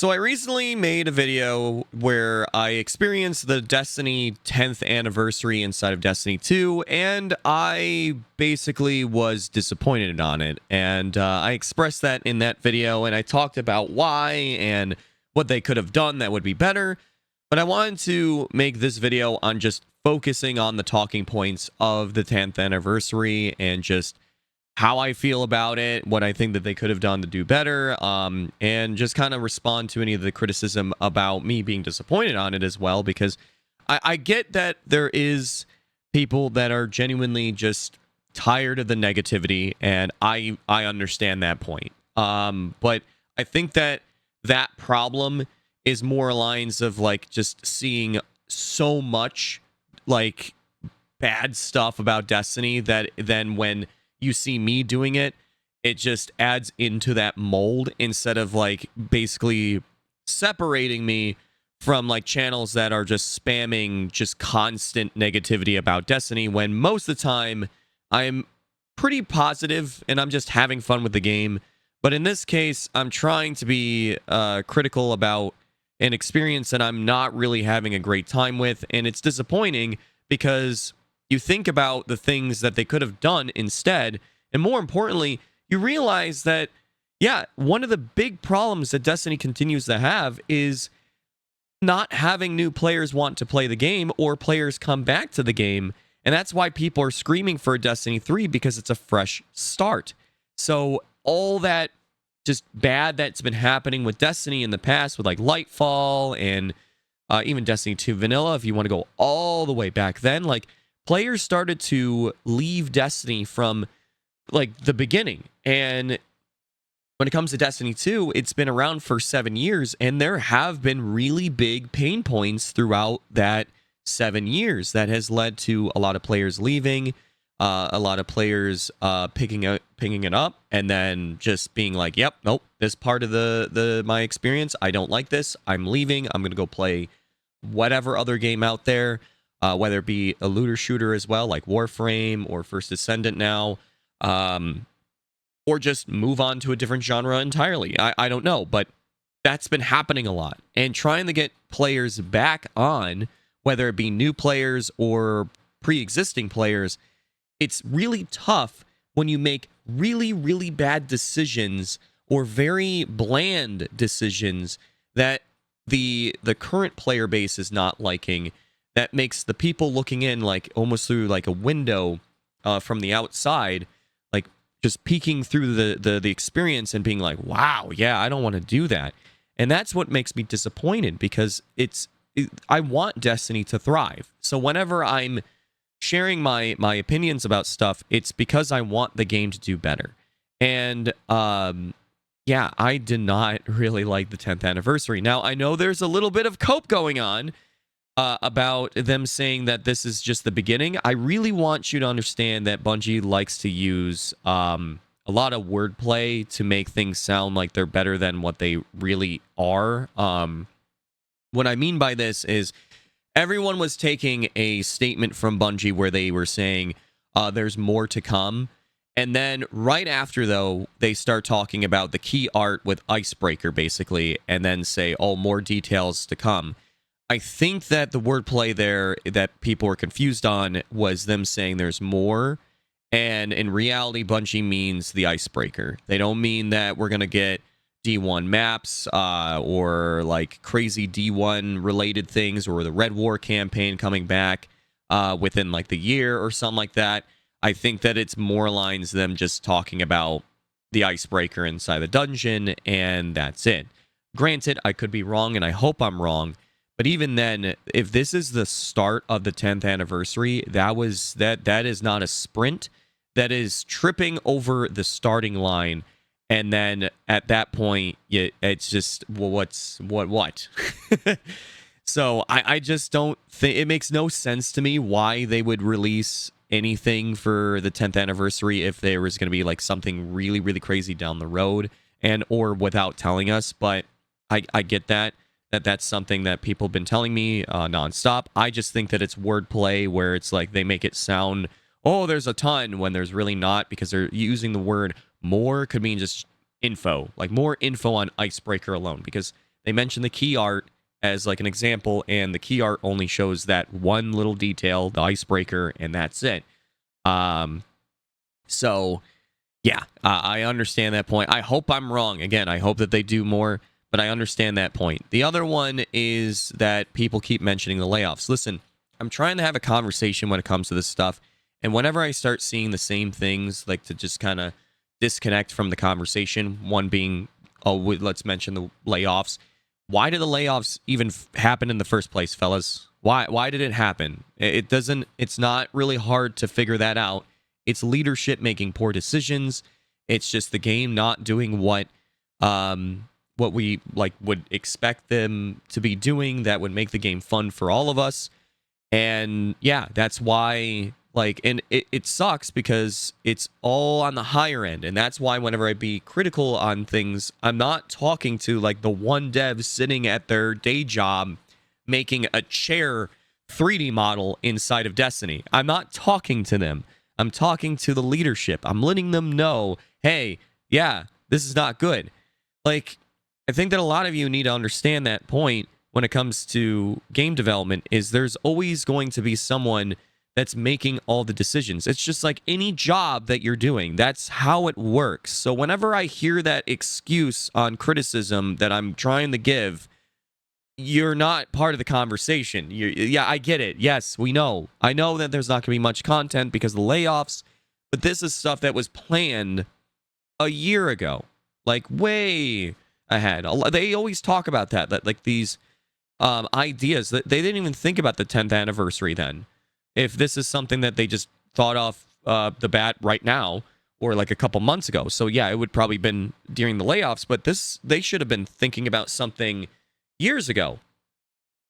So I recently made a video where I experienced the Destiny 10th anniversary inside of Destiny 2, and I basically was disappointed on it. And I expressed that in that video, and I talked about why and what they could have done that would be better. But I wanted to make this video on just focusing on the talking points of the 10th anniversary and just how I feel about it, what I think that they could have done to do better, and just kind of respond to any of the criticism about me being disappointed on it as well, because I get that there is people that are genuinely just tired of the negativity, and I understand that point. But I think that that problem is more lines of like just seeing so much like bad stuff about Destiny that then when you see me doing it, it just adds into that mold instead of like basically separating me from like channels that are just spamming just constant negativity about Destiny, when most of the time I'm pretty positive and I'm just having fun with the game. But in this case, I'm trying to be critical about an experience that I'm not really having a great time with, and it's disappointing because you think about the things that they could have done instead, and more importantly, you realize that, yeah, one of the big problems that Destiny continues to have is not having new players want to play the game or players come back to the game, and that's why people are screaming for a Destiny 3, because it's a fresh start. So all that just bad that's been happening with Destiny in the past, with like Lightfall and even Destiny 2 Vanilla, if you want to go all the way back then, like players started to leave Destiny from like the beginning. And when it comes to Destiny 2, it's been around for 7 years, and there have been really big pain points throughout that 7 years that has led to a lot of players leaving, a lot of players picking it up, and then just being like, yep, nope, this part of my experience, I don't like this, I'm leaving, I'm gonna go play whatever other game out there, whether it be a looter shooter as well, like Warframe or First Ascendant now, or just move on to a different genre entirely. I don't know, but that's been happening a lot. And trying to get players back on, whether it be new players or pre-existing players, it's really tough when you make really, really bad decisions or very bland decisions that the current player base is not liking, that makes the people looking in like almost through like a window from the outside, like just peeking through the experience and being like, wow, yeah, I don't want to do that. And that's what makes me disappointed, because I want Destiny to thrive. So whenever I'm sharing my opinions about stuff, it's because I want the game to do better. And yeah, I did not really like the 10th anniversary. Now, I know there's a little bit of cope going on about them saying that this is just the beginning. I really want you to understand that Bungie likes to use a lot of wordplay to make things sound like they're better than what they really are. What I mean by this is everyone was taking a statement from Bungie where they were saying there's more to come. And then right after, though, they start talking about the key art with Icebreaker, basically, and then say, oh, more details to come. I think that the wordplay there that people were confused on was them saying there's more. And in reality, Bungie means the Icebreaker. They don't mean that we're going to get D1 maps or like crazy D1 related things, or the Red War campaign coming back within like the year or something like that. I think that it's more lines them just talking about the Icebreaker inside the dungeon, and that's it. Granted, I could be wrong, and I hope I'm wrong, but even then, if this is the start of the 10th anniversary, that is not a sprint. That is tripping over the starting line. And then at that point, it's just, well, what? So I just don't think, it makes no sense to me why they would release anything for the 10th anniversary if there was going to be like something really, really crazy down the road, and or without telling us. But I get that's something that people have been telling me nonstop. I just think that it's wordplay where it's like they make it sound, oh, there's a ton, when there's really not, because they're using the word more could mean just info, like more info on Icebreaker alone, because They mention the key art as like an example, and the key art only shows that one little detail, the icebreaker, and that's it. So yeah, I understand that point. I hope I'm wrong. Again, I hope that they do more, but I understand that point. The other one is that people keep mentioning the layoffs. Listen, I'm trying to have a conversation when it comes to this stuff, and whenever I start seeing the same things, like to just kind of disconnect from the conversation, one being, oh, let's mention the layoffs. Why did the layoffs even happen in the first place, fellas? Why did it happen? It doesn't. It's not really hard to figure that out. It's leadership making poor decisions. It's just the game not doing what we like would expect them to be doing that would make the game fun for all of us. And yeah, that's why, like, and it sucks because it's all on the higher end. And that's why whenever I be critical on things, I'm not talking to like the one dev sitting at their day job making a chair 3D model inside of Destiny. I'm not talking to them. I'm talking to the leadership. I'm letting them know, hey, yeah, this is not good. Like, I think that a lot of you need to understand that point when it comes to game development is there's always going to be someone that's making all the decisions. It's just like any job that you're doing. That's how it works. So whenever I hear that excuse on criticism that I'm trying to give, you're not part of the conversation. Yeah, I get it. Yes, we know. I know that there's not going to be much content because of the layoffs, but this is stuff that was planned a year ago, like way ahead. They always talk about that like these ideas that they didn't even think about the 10th anniversary then. If this is something that they just thought off the bat right now or like a couple months ago. So yeah, it would probably been during the layoffs, but they should have been thinking about something years ago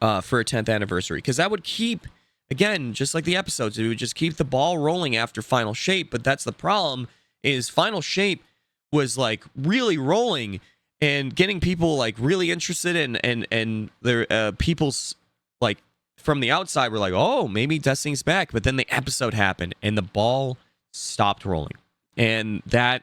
for a 10th anniversary, because that would keep, again, just like the episodes, it would just keep the ball rolling after Final Shape. But that's the problem, is Final Shape was like really rolling and getting people like really interested in, and their people's like from the outside were like, oh, maybe Destiny's back. But then the episode happened and the ball stopped rolling, and that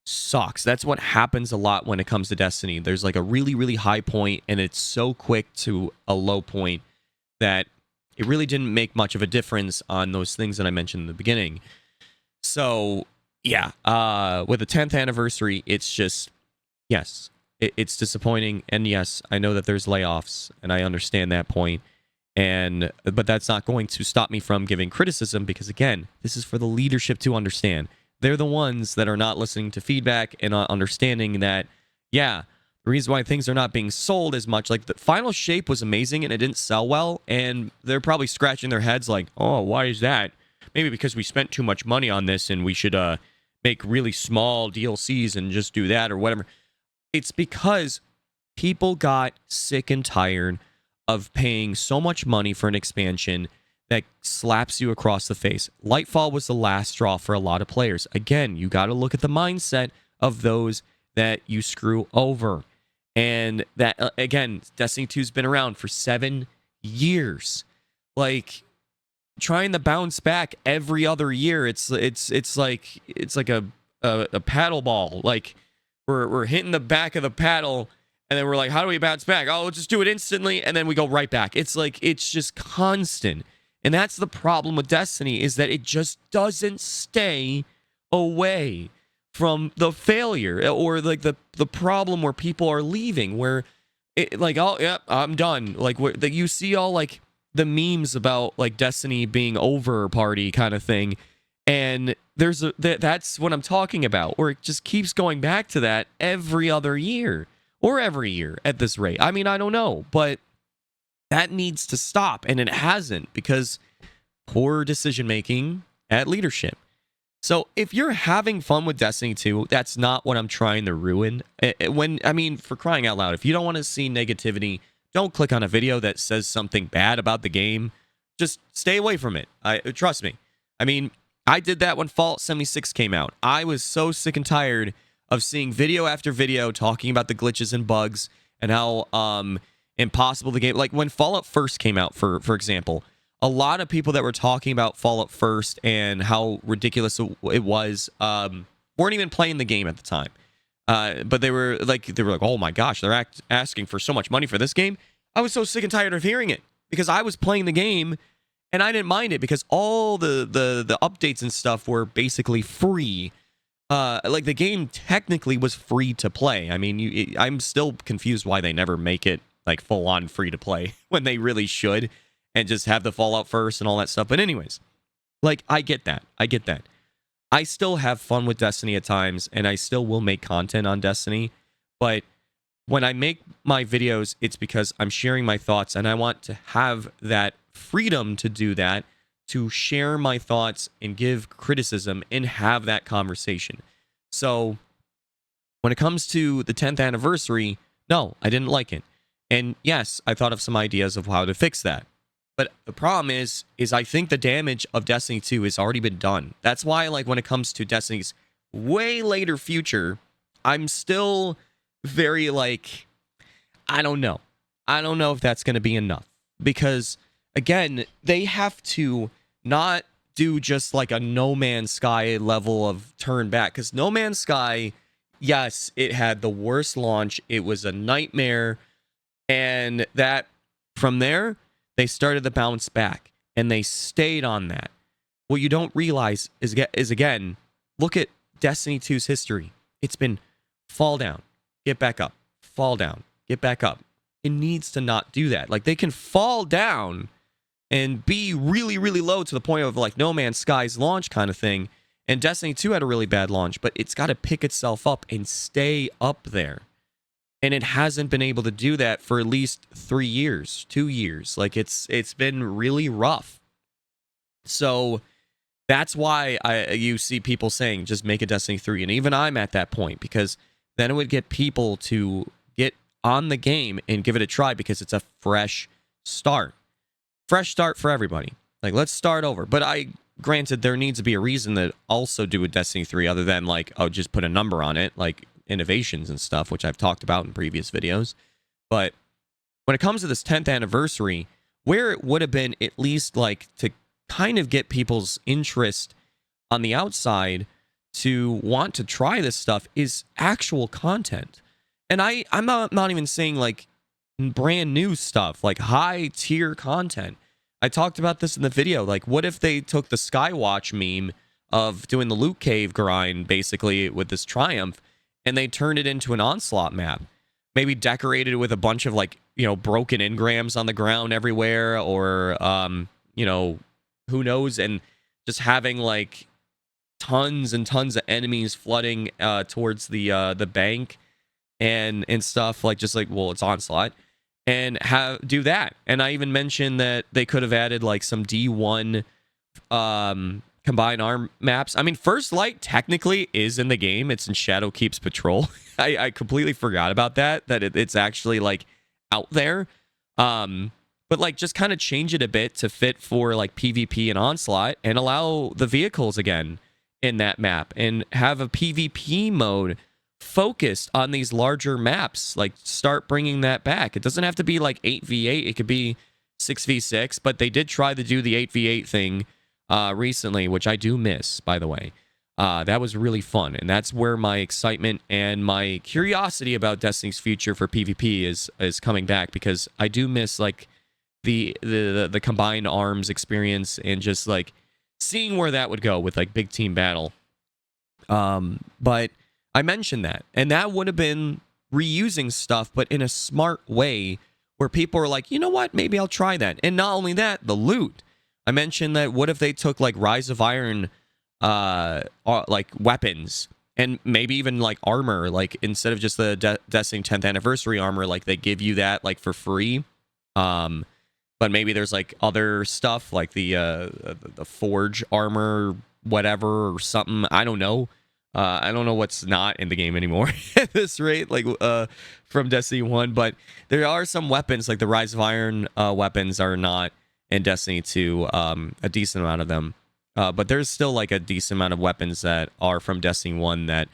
sucks. That's what happens a lot when it comes to Destiny. There's like a really, really high point, and it's so quick to a low point that it really didn't make much of a difference on those things that I mentioned in the beginning. So yeah, with the 10th anniversary, it's just, yes, it's disappointing. And yes, I know that there's layoffs, and I understand that point. But that's not going to stop me from giving criticism, because again, this is for the leadership to understand. They're the ones that are not listening to feedback and not understanding that, yeah, the reason why things are not being sold as much, like the Final Shape was amazing and it didn't sell well, and they're probably scratching their heads like, oh, why is that? Maybe because we spent too much money on this and we should make really small DLCs and just do that or whatever. It's because people got sick and tired of paying so much money for an expansion that slaps you across the face. Lightfall was the last straw for a lot of players. Again, you got to look at the mindset of those that you screw over. And that, again, Destiny 2's been around for 7 years. Like, trying to bounce back every other year, it's like a paddle ball. Like, we're hitting the back of the paddle, and then we're like, how do we bounce back? Oh, we'll just do it instantly, and then we go right back. It's like, it's just constant. And that's the problem with Destiny, is that it just doesn't stay away from the failure or like the problem where people are leaving, where it, like, oh yeah, I'm done. Like, that you see all like the memes about like Destiny being over party kind of thing, and that's what I'm talking about, where it just keeps going back to that every other year or every year at this rate. I mean, I don't know, but that needs to stop, and it hasn't, because poor decision making at leadership. So if you're having fun with Destiny 2, that's not what I'm trying to ruin. For crying out loud, if you don't want to see negativity, don't click on a video that says something bad about the game. Just stay away from it. Trust me. I mean, I did that when Fallout 76 came out. I was so sick and tired of seeing video after video talking about the glitches and bugs and how impossible the game. Like when Fallout first came out, for example, a lot of people that were talking about Fallout first and how ridiculous it was weren't even playing the game at the time. But they were like, oh my gosh, they're asking for so much money for this game. I was so sick and tired of hearing it because I was playing the game and I didn't mind it because all the updates and stuff were basically free. Like the game technically was free to play. I mean, I'm still confused why they never make it like full on free to play when they really should, and just have the Fallout first and all that stuff. But anyways, like I get that. I still have fun with Destiny at times, and I still will make content on Destiny. But when I make my videos, it's because I'm sharing my thoughts, and I want to have that freedom to do that, to share my thoughts and give criticism and have that conversation. So when it comes to the 10th anniversary, no, I didn't like it. And yes, I thought of some ideas of how to fix that. But the problem is I think the damage of Destiny 2 has already been done. That's why, like, when it comes to Destiny's way later future, I'm still very, like, I don't know. I don't know if that's going to be enough. Because, again, they have to not do just, like, a No Man's Sky level of turn back. Because No Man's Sky, yes, it had the worst launch. It was a nightmare. And that, from there, they started to bounce back, and they stayed on that. What you don't realize is again, look at Destiny 2's history. It's been fall down, get back up, fall down, get back up. It needs to not do that. Like, they can fall down and be really, really low to the point of, like, No Man's Sky's launch kind of thing. And Destiny 2 had a really bad launch, but it's got to pick itself up and stay up there. And it hasn't been able to do that for at least 3 years, 2 years. Like, it's been really rough. So that's why you see people saying, just make a Destiny 3. And even I'm at that point, because then it would get people to get on the game and give it a try, because it's a fresh start. Fresh start for everybody. Like, let's start over. But granted, there needs to be a reason to also do a Destiny 3 other than, like, oh, just put a number on it. Like, innovations and stuff, which I've talked about in previous videos. But when it comes to this 10th anniversary, where it would have been at least like to kind of get people's interest on the outside to want to try this stuff is actual content. And I'm not even saying like brand new stuff, like high tier content. I talked about this in the video. Like, what if they took the Skywatch meme of doing the loot cave grind basically with this Triumph, and they turned it into an Onslaught map. Maybe decorated with a bunch of, like, you know, broken engrams on the ground everywhere, or, you know, who knows, and just having, like, tons and tons of enemies flooding towards the bank and stuff, like, just like, well, it's Onslaught, and do that. And I even mentioned that they could have added, like, some D1 combined arm maps. I mean, First Light technically is in the game. It's in Shadowkeep's Patrol. I completely forgot about that it's actually, like, out there. But, like, just kind of change it a bit to fit for, like, PvP and Onslaught, and allow the vehicles again in that map, and have a PvP mode focused on these larger maps. Like, start bringing that back. It doesn't have to be, like, 8v8. It could be 6v6, but they did try to do the 8v8 thing recently, which I do miss, by the way. That was really fun, and that's where my excitement and my curiosity about Destiny's future for PvP is coming back, because I do miss, like, the combined arms experience, and just, like, seeing where that would go with, like, big team battle. But I mentioned that, and that would have been reusing stuff, but in a smart way, where people are like, you know what, maybe I'll try that. And not only that, the loot. I mentioned that what if they took, like, Rise of Iron, like, weapons, and maybe even, like, armor, like, instead of just the Destiny 10th anniversary armor, like, they give you that, like, for free. But maybe there's, like, other stuff, like the Forge armor, whatever, or something. I don't know. I don't know what's not in the game anymore at this rate, like, from Destiny 1. But there are some weapons, like the Rise of Iron weapons are not in Destiny 2, a decent amount of them. But there's still, like, a decent amount of weapons that are from Destiny 1 that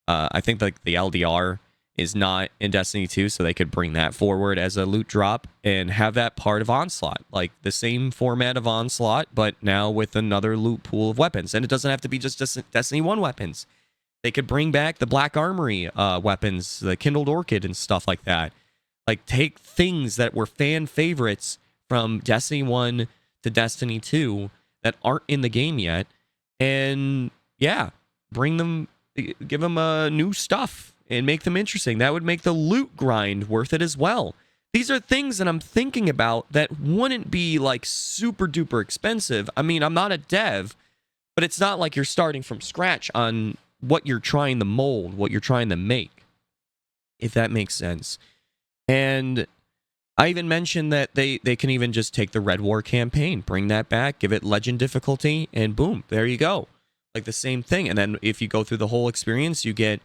I think, like, the LDR is not in Destiny 2, so they could bring that forward as a loot drop and have that part of Onslaught. Like, the same format of Onslaught, but now with another loot pool of weapons. And it doesn't have to be just Destiny 1 weapons. They could bring back the Black Armory weapons, the Kindled Orchid and stuff like that. Like, take things that were fan favorites from Destiny 1 to Destiny 2 that aren't in the game yet, and yeah, bring them, give them new stuff and make them interesting. That would make the loot grind worth it as well. These are things that I'm thinking about that wouldn't be like super duper expensive. I mean, I'm not a dev, but it's not like you're starting from scratch on what you're trying to mold, what you're trying to make, if that makes sense. And I even mentioned that they can even just take the Red War campaign, bring that back, give it legend difficulty, and boom, there you go. Like the same thing. And then if you go through the whole experience, you get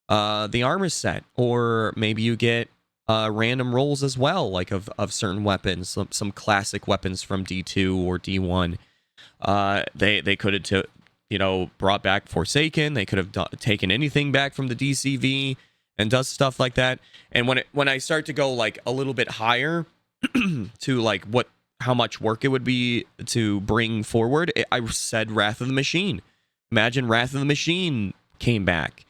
the armor set, or maybe you get random rolls as well, like of certain weapons, some classic weapons from D2 or D1. They could have, brought back Forsaken. They could have taken anything back from the DCV and does stuff like that. And when I start to go like a little bit higher to like how much work it would be to bring forward, I said Wrath of the Machine. Imagine Wrath of the Machine came back,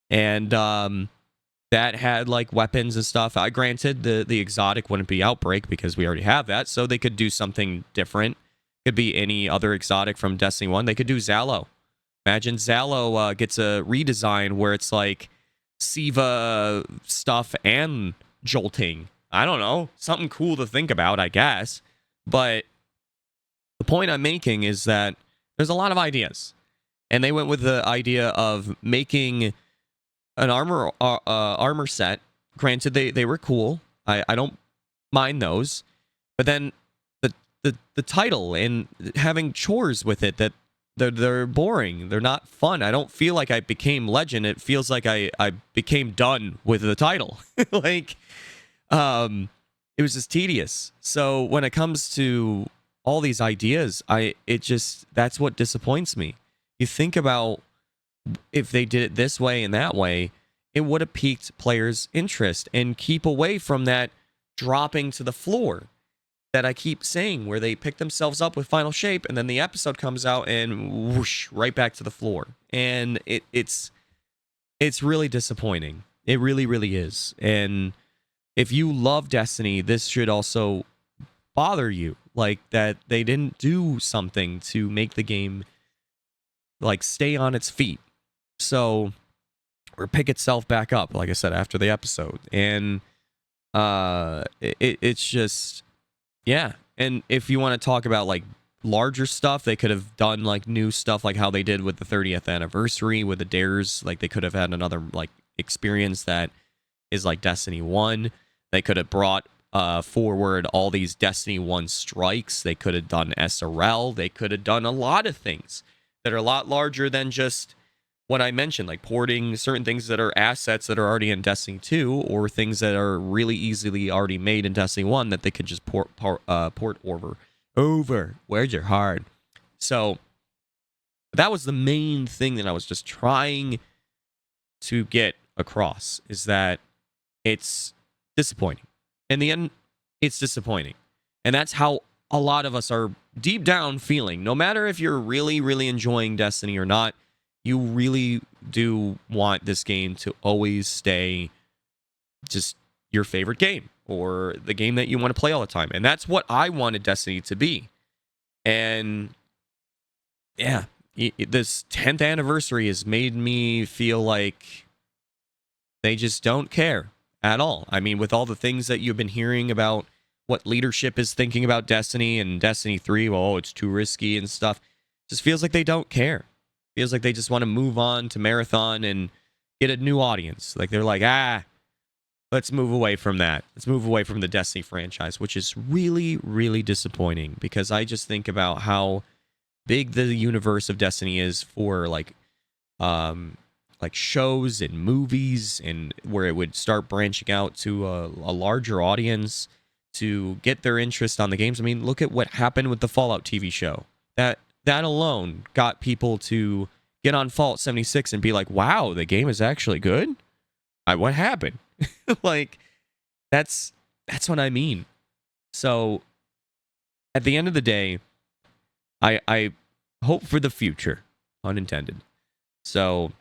and that had like weapons and stuff. I granted the exotic wouldn't be Outbreak because we already have that, so they could do something different. Could be any other exotic from Destiny 1. They could do Zalo. Imagine Zalo gets a redesign where it's like Siva stuff and jolting. I don't know. Something cool to think about, I guess. But the point I'm making is that there's a lot of ideas. And they went with the idea of making an armor set. Granted, they were cool. I don't mind those. But then the title and having chores with it that they're boring. They're not fun. I don't feel like I became legend. It feels like I became done with the title. Like, it was just tedious. So when it comes to all these ideas, that's what disappoints me. You think about if they did it this way and that way, it would have piqued players' interest and keep away from that dropping to the floor that I keep saying, where they pick themselves up with Final Shape and then the episode comes out and whoosh, right back to the floor. And it's really disappointing. It really, really is. And if you love Destiny, this should also bother you, like that they didn't do something to make the game like stay on its feet. So, or pick itself back up, like I said, after the episode. And it's just, yeah. And if you want to talk about like larger stuff, they could have done like new stuff, like how they did with the 30th anniversary with the dares. Like they could have had another like experience that is like Destiny 1. They could have brought forward all these Destiny 1 strikes. They could have done SRL. They could have done a lot of things that are a lot larger than just what I mentioned, like porting certain things that are assets that are already in Destiny 2, or things that are really easily already made in Destiny 1 that they could just port over. Where's your heart? So that was the main thing that I was just trying to get across, is that it's disappointing. In the end, it's disappointing. And that's how a lot of us are deep down feeling. No matter if you're really, really enjoying Destiny or not, you really do want this game to always stay just your favorite game, or the game that you want to play all the time. And that's what I wanted Destiny to be. And yeah, this 10th anniversary has made me feel like they just don't care at all. I mean, with all the things that you've been hearing about what leadership is thinking about Destiny and Destiny 3, well, it's too risky and stuff, just feels like they don't care. Feels like they just want to move on to Marathon and get a new audience. Like they're like, let's move away from that. Let's move away from the Destiny franchise, which is really, really disappointing, because I just think about how big the universe of Destiny is for like shows and movies, and where it would start branching out to a larger audience to get their interest on the games. I mean, look at what happened with the Fallout TV show. That alone got people to get on Fallout 76 and be like, wow, the game is actually good? What happened? Like, that's what I mean. So, at the end of the day, I hope for the future, unintended. So,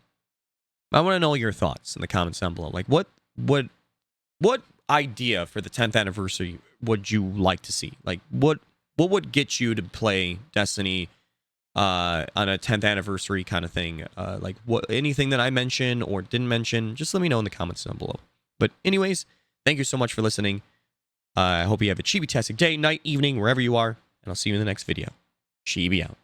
I want to know your thoughts in the comments down below. Like, what idea for the 10th anniversary would you like to see? Like, what would get you to play Destiny on a 10th anniversary kind of thing? Like, what anything that I mentioned or didn't mention, just let me know in the comments down below. But anyways, thank you so much for listening. I hope you have a chibi-tastic day, night, evening, wherever you are, and I'll see you in the next video. Chibi out.